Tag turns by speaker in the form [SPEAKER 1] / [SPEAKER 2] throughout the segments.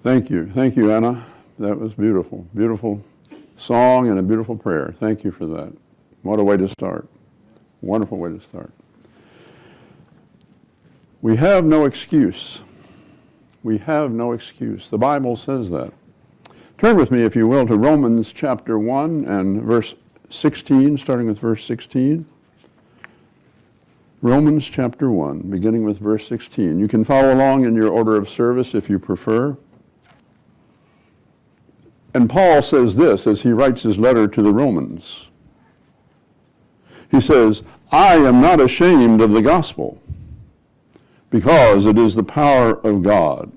[SPEAKER 1] Thank you. Thank you, Anna. That was beautiful. Beautiful song and a beautiful prayer. Thank you for that. What a way to start. Wonderful way to start. We have no excuse. We have no excuse. The Bible says that. Turn with me, if you will, to Romans chapter 1 and verse 16, starting with verse 16. Romans chapter 1, beginning with verse 16. You can follow along in your order of service if you prefer. And Paul says this as he writes his letter to the Romans. He says, I am not ashamed of the gospel, because it is the power of God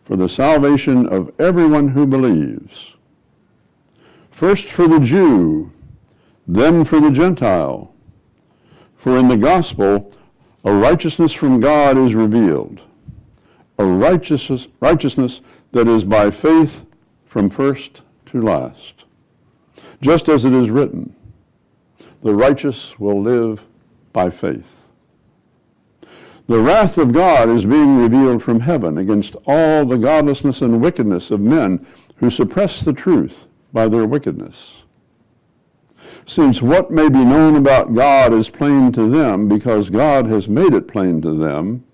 [SPEAKER 1] for the salvation of everyone who believes. First for the Jew, then for the Gentile. For in the gospel, a righteousness from God is revealed, a righteousness that is by faith from first to last. Just as it is written, the righteous will live by faith. The wrath of God is being revealed from heaven against all the godlessness and wickedness of men who suppress the truth by their wickedness. Since what may be known about God is plain to them because God has made it plain to them,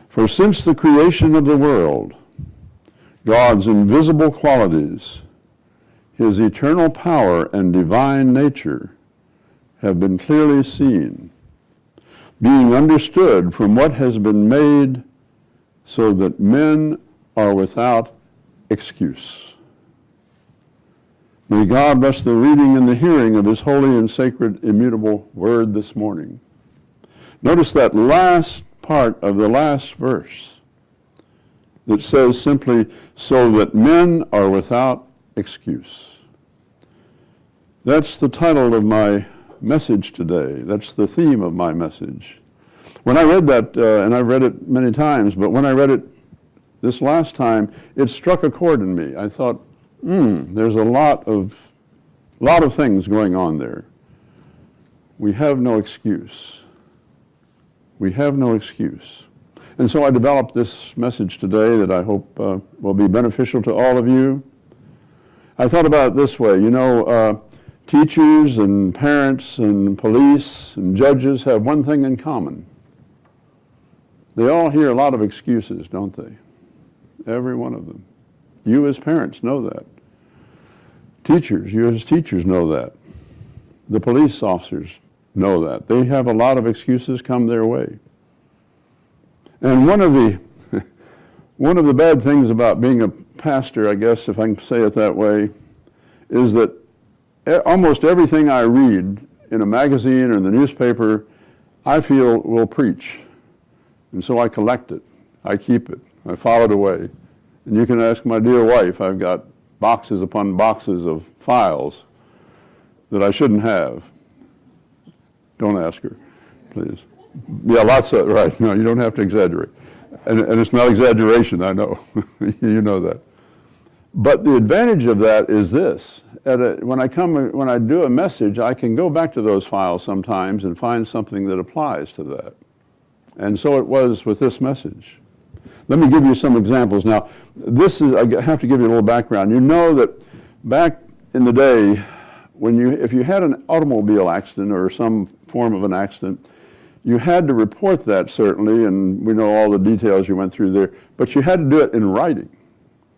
[SPEAKER 1] for since the creation of the world, God's invisible qualities, his eternal power and divine nature have been clearly seen, being understood from what has been made, so that men are without excuse. May God bless the reading and the hearing of his holy and sacred immutable word this morning. Notice that last part of the last verse that says simply, so that men are without excuse. That's the title of my message today. That's the theme of my message. When I read that, and I've read it many times, but when I read it this last time, it struck a chord in me. I thought, there's a lot of things going on there. We have no excuse. We have no excuse. And so I developed this message today that I hope will be beneficial to all of you. I thought about it this way, teachers and parents and police and judges have one thing in common. They all hear a lot of excuses, don't they? Every one of them. You as parents know that. You as teachers know that. The police officers know that. They have a lot of excuses come their way. And one of the bad things about being a pastor, I guess, if I can say it that way, is that almost everything I read in a magazine or in the newspaper, I feel will preach. And so I collect it. I keep it. I file it away. And you can ask my dear wife, I've got boxes upon boxes of files that I shouldn't have. Don't ask her, please. Yeah, lots of, right. No, you don't have to exaggerate. And it's not exaggeration, I know. You know that. But the advantage of that is this. When I do a message, I can go back to those files sometimes and find something that applies to that. And so it was with this message. Let me give you some examples. Now, I have to give you a little background. You know that back in the day, if you had an automobile accident or some form of an accident, you had to report that certainly, and we know all the details you went through there, but you had to do it in writing,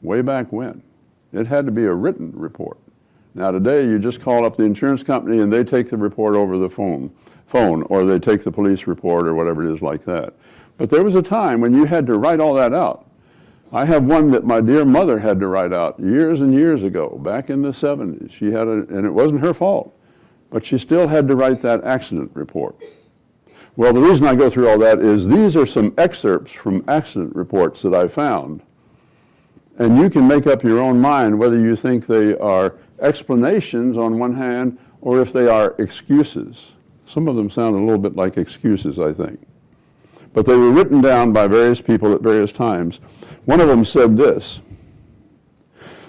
[SPEAKER 1] way back when. It had to be a written report. Now today, you just call up the insurance company and they take the report over the phone, or they take the police report or whatever it is like that. But there was a time when you had to write all that out. I have one that my dear mother had to write out years and years ago, back in the 70s. She had and it wasn't her fault, but she still had to write that accident report. Well, the reason I go through all that is these are some excerpts from accident reports that I found. And you can make up your own mind whether you think they are explanations on one hand or if they are excuses. Some of them sound a little bit like excuses, I think. But they were written down by various people at various times. One of them said this.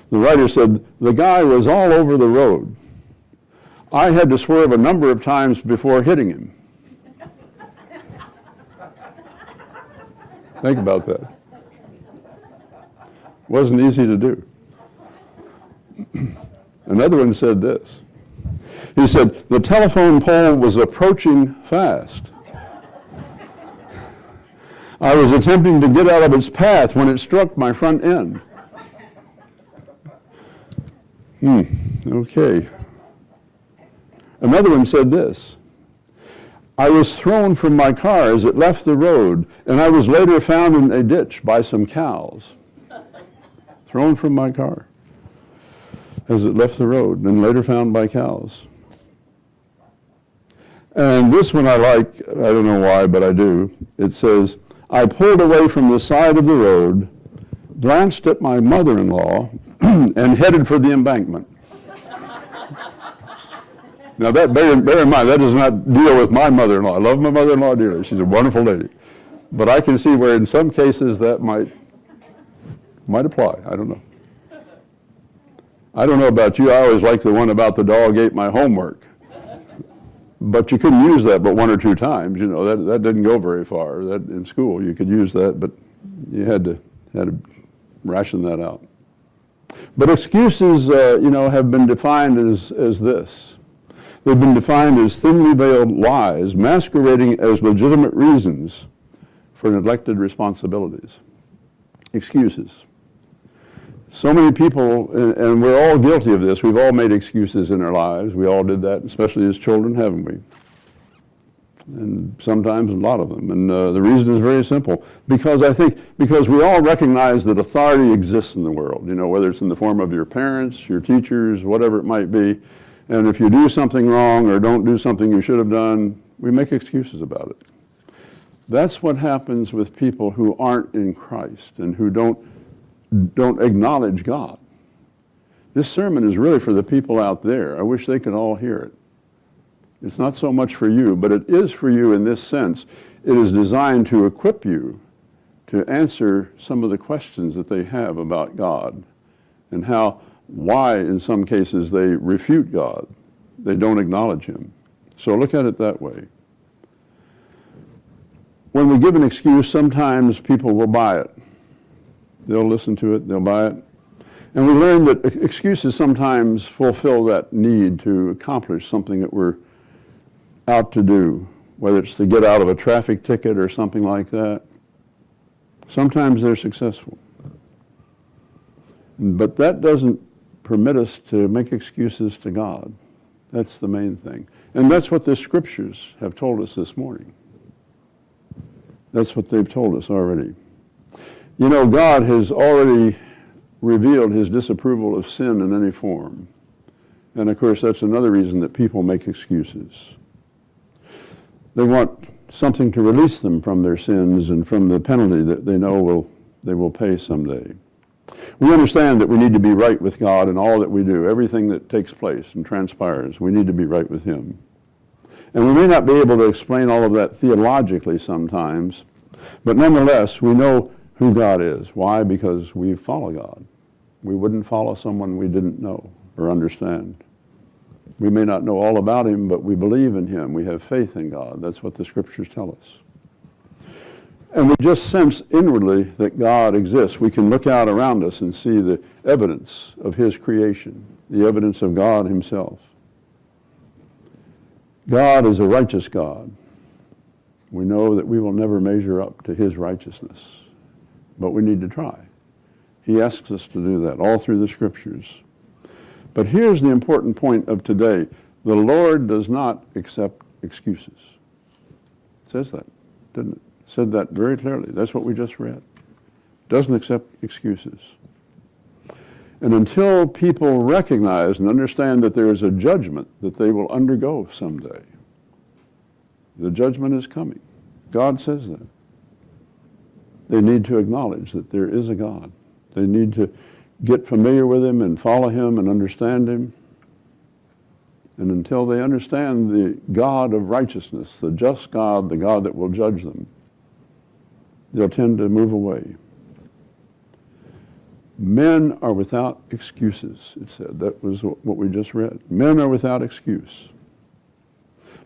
[SPEAKER 1] The writer said, the guy was all over the road. I had to swerve a number of times before hitting him. Think about that. Wasn't easy to do. Another one said this. He said, the telephone pole was approaching fast. I was attempting to get out of its path when it struck my front end. Okay. Another one said this. I was thrown from my car as it left the road, and I was later found in a ditch by some cows. Thrown from my car as it left the road, and later found by cows. And this one I like, I don't know why, but I do. It says, I pulled away from the side of the road, glanced at my mother-in-law, and headed for the embankment. Now, that bear in mind, that does not deal with my mother-in-law. I love my mother-in-law dearly. She's a wonderful lady. But I can see where in some cases that might apply. I don't know. I don't know about you. I always like the one about the dog ate my homework. But you couldn't use that but one or two times. You know, that didn't go very far. That in school you could use that, but you had to ration that out. But excuses, have been defined as this. They've been defined as thinly veiled lies masquerading as legitimate reasons for neglected responsibilities. Excuses. So many people, and we're all guilty of this, we've all made excuses in our lives. We all did that, especially as children, haven't we? And sometimes a lot of them. And the reason is very simple. Because we all recognize that authority exists in the world, whether it's in the form of your parents, your teachers, whatever it might be. And if you do something wrong or don't do something you should have done, we make excuses about it. That's what happens with people who aren't in Christ and who don't acknowledge God. This sermon is really for the people out there. I wish they could all hear it. It's not so much for you, but it is for you in this sense. It is designed to equip you to answer some of the questions that they have about God and why in some cases they refute God. They don't acknowledge Him. So look at it that way. When we give an excuse, sometimes people will buy it. They'll listen to it, they'll buy it. And we learn that excuses sometimes fulfill that need to accomplish something that we're out to do, whether it's to get out of a traffic ticket or something like that. Sometimes they're successful. But that doesn't permit us to make excuses to God. That's the main thing. And that's what the scriptures have told us this morning. That's what they've told us already. God has already revealed His disapproval of sin in any form. And of course, that's another reason that people make excuses. They want something to release them from their sins and from the penalty that they know they will pay someday. We understand that we need to be right with God in all that we do, everything that takes place and transpires. We need to be right with Him. And we may not be able to explain all of that theologically sometimes, but nonetheless, we know who God is. Why? Because we follow God. We wouldn't follow someone we didn't know or understand. We may not know all about Him, but we believe in Him. We have faith in God. That's what the scriptures tell us. And we just sense inwardly that God exists. We can look out around us and see the evidence of His creation, the evidence of God Himself. God is a righteous God. We know that we will never measure up to His righteousness, but we need to try. He asks us to do that all through the scriptures. But here's the important point of today. The Lord does not accept excuses. It says that, didn't it? Said that very clearly. That's what we just read. Doesn't accept excuses. And until people recognize and understand that there is a judgment that they will undergo someday, the judgment is coming. God says that. They need to acknowledge that there is a God. They need to get familiar with Him and follow Him and understand Him. And until they understand the God of righteousness, the just God, the God that will judge them, they'll tend to move away. Men are without excuses, it said. That was what we just read. Men are without excuse.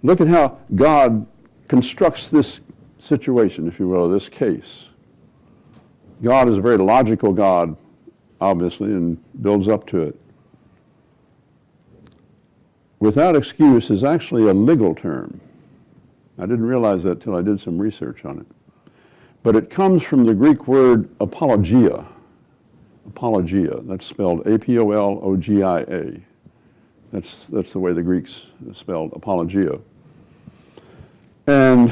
[SPEAKER 1] Look at how God constructs this situation, if you will, this case. God is a very logical God obviously, and builds up to it. Without excuse is actually a legal term. I didn't realize that till I did some research on it. But it comes from the Greek word apologia. Apologia, that's spelled A-P-O-L-O-G-I-A. That's the way the Greeks spelled apologia. And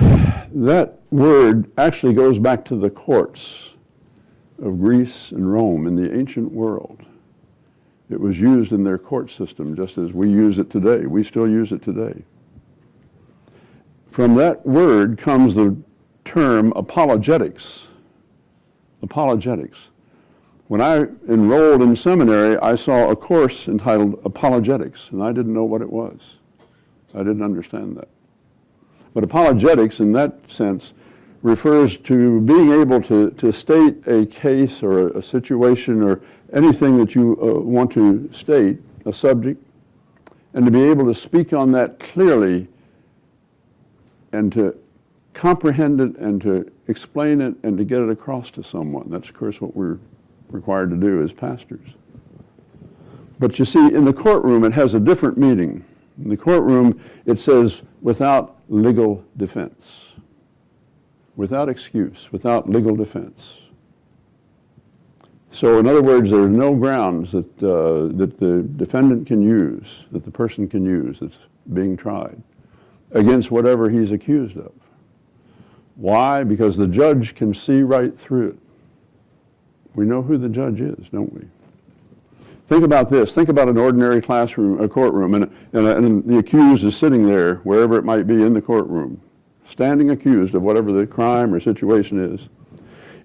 [SPEAKER 1] that word actually goes back to the courts of Greece and Rome in the ancient world. It was used in their court system just as we use it today. We still use it today. From that word comes the term apologetics. Apologetics. When I enrolled in seminary, I saw a course entitled Apologetics, and I didn't know what it was. I didn't understand that. But apologetics, in that sense, refers to being able to state a case or a situation or anything that you want to state, a subject, and to be able to speak on that clearly and to comprehend it and to explain it and to get it across to someone. That's, of course, what we're required to do as pastors. But you see, in the courtroom, it has a different meaning. In the courtroom, it says, without legal defense. Without excuse, without legal defense. So in other words, there are no grounds that the defendant can use, that the person can use that's being tried, against whatever he's accused of. Why? Because the judge can see right through it. We know who the judge is, don't we? Think about this. Think about an ordinary classroom, a courtroom, and the accused is sitting there, wherever it might be in the courtroom, standing accused of whatever the crime or situation is.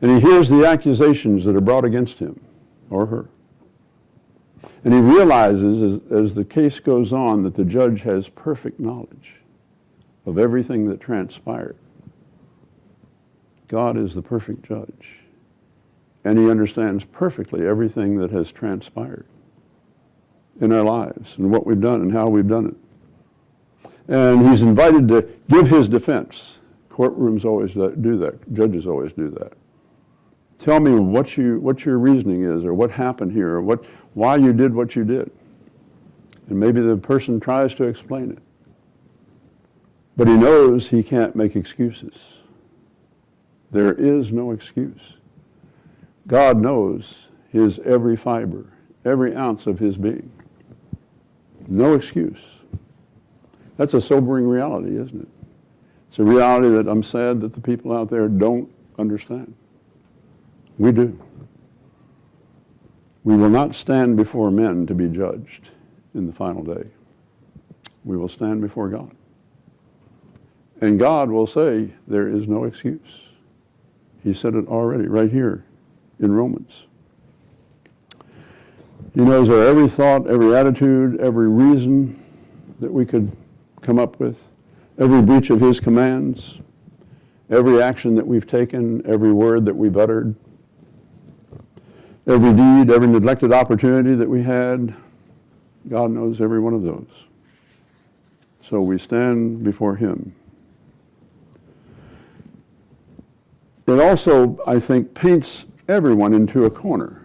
[SPEAKER 1] And he hears the accusations that are brought against him or her. And he realizes as the case goes on that the judge has perfect knowledge of everything that transpired. God is the perfect judge. And he understands perfectly everything that has transpired in our lives and what we've done and how we've done it. And he's invited to give his defense. Courtrooms always do that. Judges always do that. Tell me what your reasoning is, or what happened here, or why you did what you did. And maybe the person tries to explain it. But he knows he can't make excuses. There is no excuse. God knows his every fiber, every ounce of his being. No excuse. That's a sobering reality, isn't it? It's a reality that I'm sad that the people out there don't understand. We do. We will not stand before men to be judged in the final day. We will stand before God. And God will say, there is no excuse. He said it already, right here in Romans. He knows our every thought, every attitude, every reason that we could come up with, every breach of his commands, every action that we've taken, every word that we've uttered, every deed, every neglected opportunity that we had. God knows every one of those. So we stand before him. It also, I think, paints everyone into a corner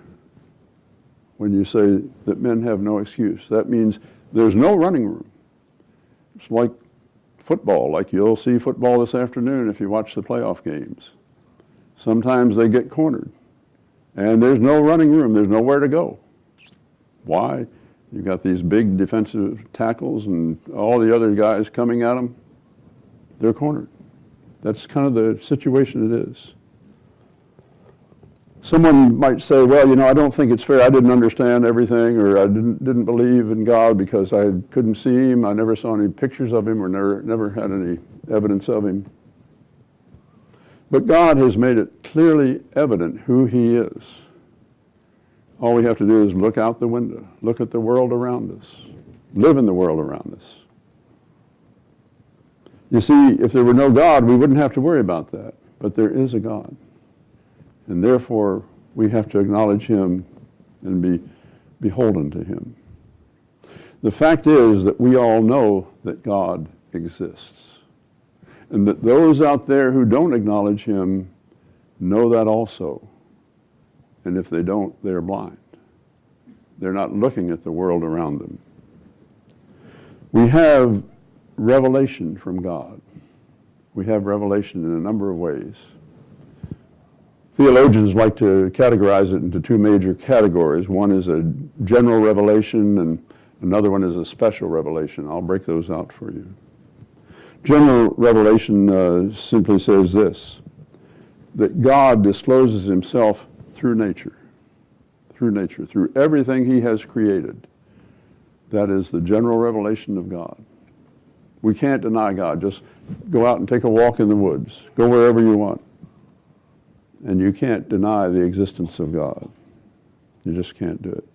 [SPEAKER 1] when you say that men have no excuse. That means there's no running room. It's like football, like you'll see football this afternoon if you watch the playoff games. Sometimes they get cornered, and there's no running room. There's nowhere to go. Why? You've got these big defensive tackles and all the other guys coming at them. They're cornered. That's kind of the situation it is. Someone might say, well, I don't think it's fair. I didn't understand everything, or I didn't believe in God because I couldn't see him. I never saw any pictures of him, or never had any evidence of him. But God has made it clearly evident who he is. All we have to do is look out the window, look at the world around us, live in the world around us. You see, if there were no God, we wouldn't have to worry about that. But there is a God. And therefore, we have to acknowledge him and be beholden to him. The fact is that we all know that God exists. And that those out there who don't acknowledge him know that also. And if they don't, they're blind. They're not looking at the world around them. We have revelation from God. We have revelation in a number of ways. Theologians like to categorize it into two major categories. One is a general revelation and another one is a special revelation. I'll break those out for you. General revelation simply says this, that God discloses himself through nature, through everything he has created. That is the general revelation of God. We can't deny God. Just go out and take a walk in the woods. Go wherever you want. And you can't deny the existence of God. You just can't do it.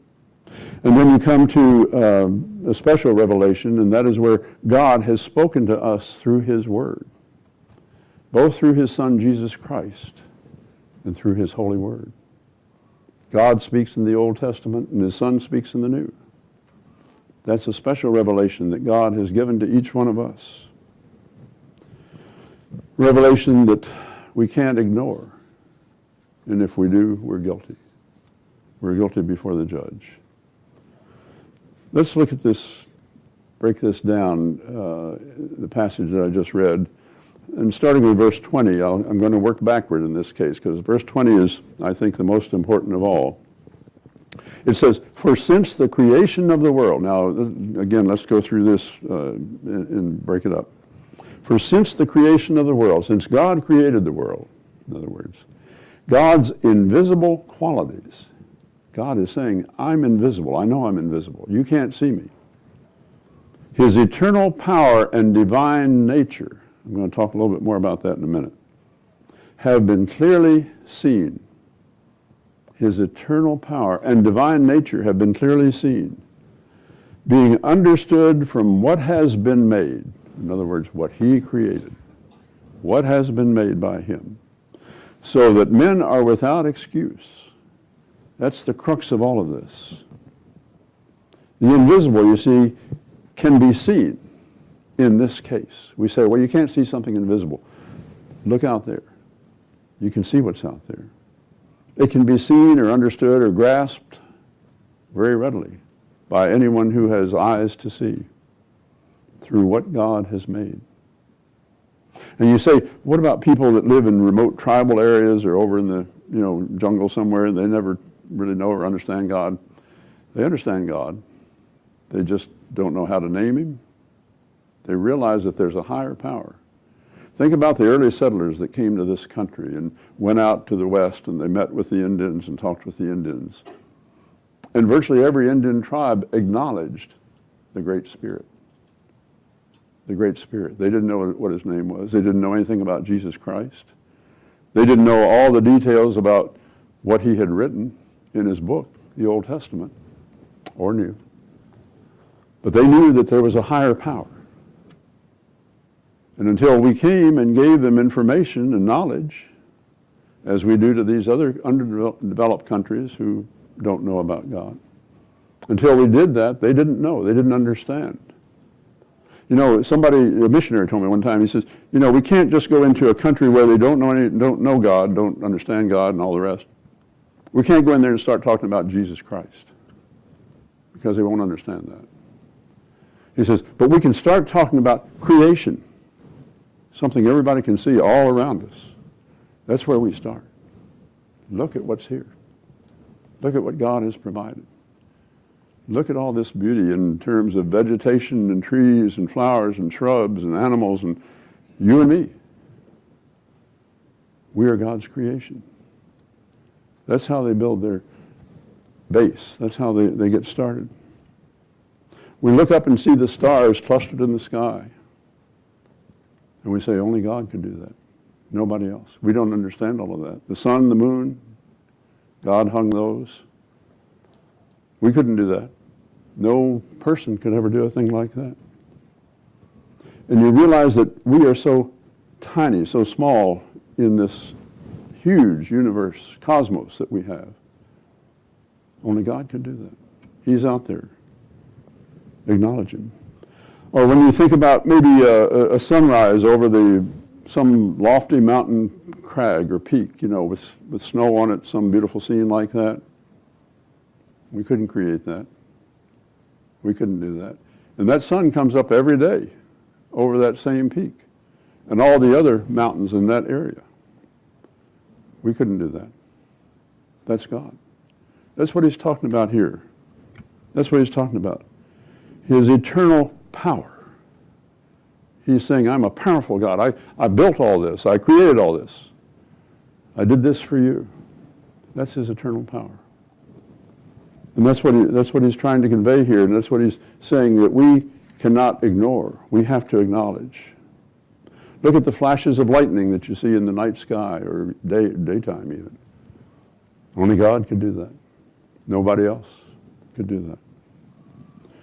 [SPEAKER 1] And then you come to a special revelation, and that is where God has spoken to us through his word, both through his Son, Jesus Christ, and through his holy word. God speaks in the Old Testament, and his Son speaks in the New. That's a special revelation that God has given to each one of us. Revelation that we can't ignore. And if we do, we're guilty. We're guilty before the judge. Let's look at this, break this down, the passage that I just read. And starting with verse 20, I'm going to work backward in this case, because verse 20 is, I think, the most important of all. It says, for since the creation of the world, now again, let's go through this and break it up. For since the creation of the world, since God created the world, in other words, God's invisible qualities, God is saying, I'm invisible. I know I'm invisible. You can't see me. His eternal power and divine nature, I'm going to talk a little bit more about that in a minute, have been clearly seen. His eternal power and divine nature have been clearly seen, being understood from what has been made. In other words, what he created. What has been made by him. So that men are without excuse. That's the crux of all of this. The invisible, you see, can be seen in this case. We say, well, you can't see something invisible. Look out there. You can see what's out there. It can be seen or understood or grasped very readily by anyone who has eyes to see through what God has made. And you say, what about people that live in remote tribal areas or over in the jungle somewhere and they never really know or understand God? They understand God. They just don't know how to name him. They realize that there's a higher power. Think about the early settlers that came to this country and went out to the west and they met with the Indians and talked with the Indians. And virtually every Indian tribe acknowledged the Great Spirit. The Great Spirit. They didn't know what his name was. They didn't know anything about Jesus Christ. They didn't know all the details about what he had written in his book, the Old Testament, or New. But they knew that there was a higher power. And until we came and gave them information and knowledge, as we do to these other underdeveloped countries who don't know about God, until we did that, they didn't know. They didn't understand. A missionary told me one time, he says, we can't just go into a country where they don't know God, don't understand God and all the rest. We can't go in there and start talking about Jesus Christ because they won't understand that. He says, but we can start talking about creation, something everybody can see all around us. That's where we start. Look at what's here. Look at what God has provided. Look at all this beauty in terms of vegetation and trees and flowers and shrubs and animals and you and me. We are God's creation. That's how they build their base. That's how they get started. We look up and see the stars clustered in the sky. And we say, only God could do that. Nobody else. We don't understand all of that. The sun, the moon, God hung those. We couldn't do that. No person could ever do a thing like that. And you realize that we are so tiny, so small in this huge universe, cosmos that we have. Only God could do that. He's out there. Acknowledge him. Or when you think about maybe a sunrise over some lofty mountain crag or peak, with snow on it, some beautiful scene like that. We couldn't create that. We couldn't do that. And that sun comes up every day over that same peak and all the other mountains in that area. We couldn't do that. That's God. That's what he's talking about here. That's what he's talking about. His eternal power. He's saying, I'm a powerful God. I built all this. I created all this. I did this for you. That's his eternal power. And that's what he's trying to convey here, and that's what he's saying that we cannot ignore. We have to acknowledge. Look at the flashes of lightning that you see in the night sky or daytime even. Only God could do that. Nobody else could do that.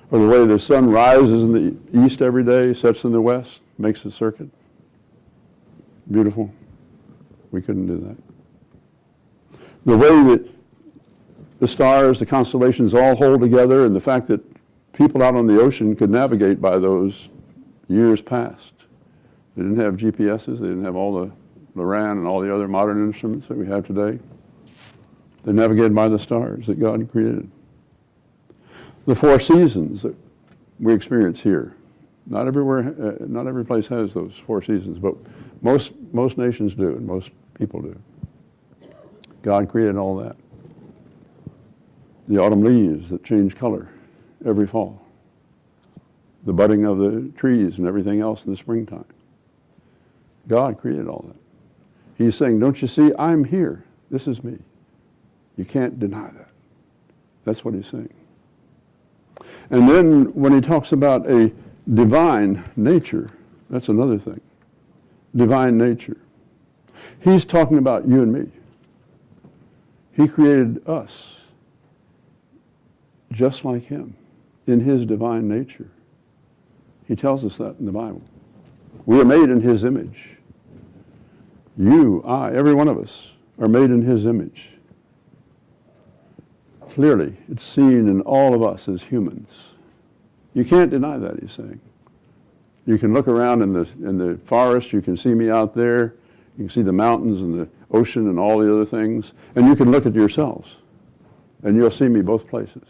[SPEAKER 1] Or the way the sun rises in the east every day, sets in the west, makes a circuit. Beautiful. We couldn't do that. The way that the stars, the constellations all hold together, and the fact that people out on the ocean could navigate by those years past. They didn't have GPSs, they didn't have all the LORAN and all the other modern instruments that we have today. They navigated by the stars that God created. The 4 seasons that we experience here. Not everywhere, not every place has those 4 seasons, but most nations do, and most people do. God created all that. The autumn leaves that change color every fall. The budding of the trees and everything else in the springtime. God created all that. He's saying, don't you see, I'm here. This is me. You can't deny that. That's what he's saying. And then when he talks about a divine nature, that's another thing. Divine nature. He's talking about you and me. He created us just like him in his divine nature. He tells us that in the Bible. We are made in his image. You, I, every one of us are made in his image. Clearly, it's seen in all of us as humans. You can't deny that, he's saying. You can look around in the forest, you can see me out there, you can see the mountains and the ocean and all the other things, and you can look at yourselves, and you'll see me both places.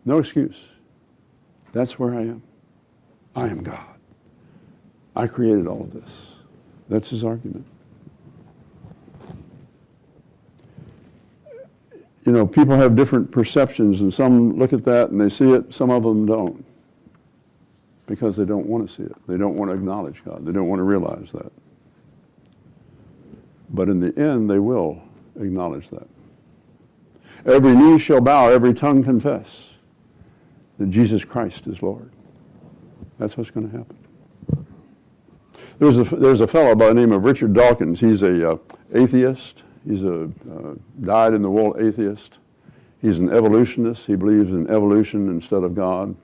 [SPEAKER 1] No excuse. That's where I am. I am God. I created all of this. That's his argument. You know, people have different perceptions, and some look at that and they see it, some of them don't. Because they don't want to see it. They don't want to acknowledge God. They don't want to realize that. But in the end, they will acknowledge that. Every knee shall bow, every tongue confess that Jesus Christ is Lord. That's what's going to happen. There's a fellow by the name of Richard Dawkins. He's a atheist. He's a dyed-in-the-wool atheist. He's an evolutionist. He believes in evolution instead of God.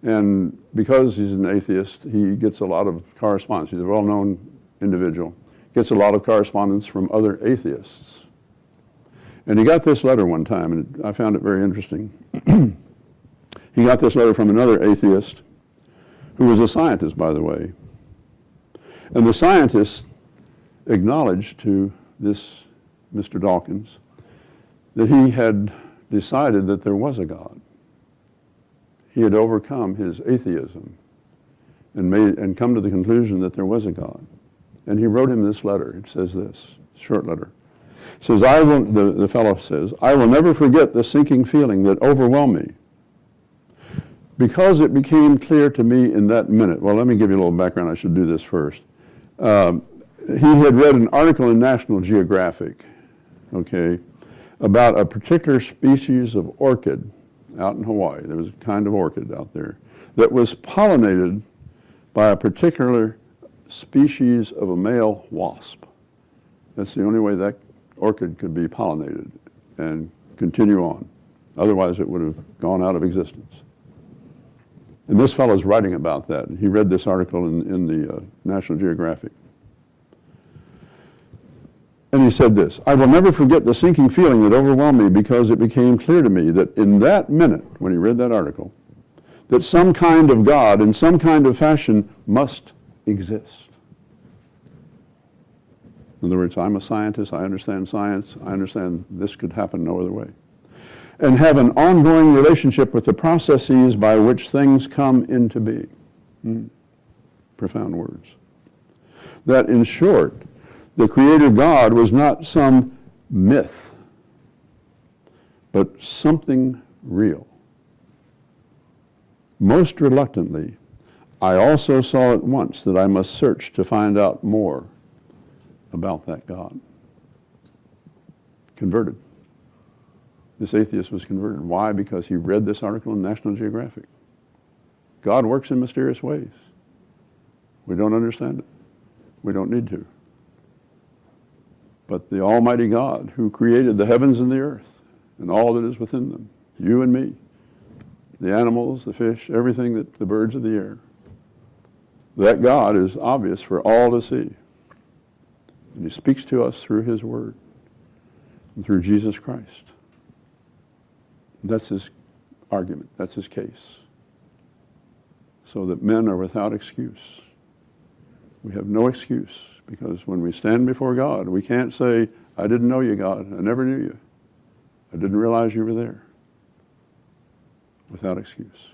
[SPEAKER 1] And because he's an atheist, he gets a lot of correspondence. He's a well-known individual. Gets a lot of correspondence from other atheists. And he got this letter one time, and I found it very interesting. He got this letter from another atheist, who was a scientist, by the way. And the scientist acknowledged to this Mr. Dawkins that he had decided that there was a God. He had overcome his atheism and come to the conclusion that there was a God. And he wrote him this letter. It says this, short letter. It says, the fellow says, I will never forget the sinking feeling that overwhelmed me because it became clear to me in that minute. Well, let me give you a little background. I should do this first. He had read an article in National Geographic, okay, about a particular species of orchid out in Hawaii. There was a kind of orchid out there that was pollinated by a particular species of a male wasp. That's the only way that orchid could be pollinated and continue on. Otherwise, it would have gone out of existence. And this fellow's writing about that. He read this article in the National Geographic. And he said this, I will never forget the sinking feeling that overwhelmed me because it became clear to me that in that minute, when he read that article, that some kind of God in some kind of fashion must exist. In other words, I'm a scientist, I understand science, I understand this could happen no other way. And have an ongoing relationship with the processes by which things come into being. Profound words. That, in short, the Creator God was not some myth, but something real. Most reluctantly, I also saw at once that I must search to find out more about that God. Converted. This atheist was converted. Why? Because he read this article in National Geographic. God works in mysterious ways. We don't understand it. We don't need to. But the Almighty God who created the heavens and the earth and all that is within them, you and me, the animals, the fish, everything, that the birds of the air, that God is obvious for all to see. And he speaks to us through his word and through Jesus Christ. That's his argument. That's his case. So that men are without excuse. We have no excuse, because when we stand before God, we can't say, I didn't know you, God. I never knew you. I didn't realize you were there. Without excuse.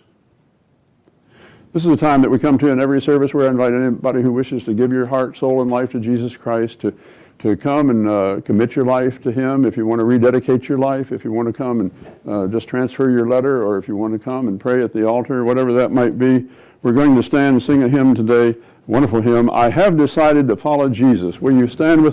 [SPEAKER 1] This is a time that we come to in every service where I invite anybody who wishes to give your heart, soul, and life to Jesus Christ to come and commit your life to him. If you want to rededicate your life, if you want to come and just transfer your letter, or if you want to come and pray at the altar, whatever that might be, we're going to stand and sing a hymn today, a wonderful hymn, I Have Decided to Follow Jesus. Will you stand with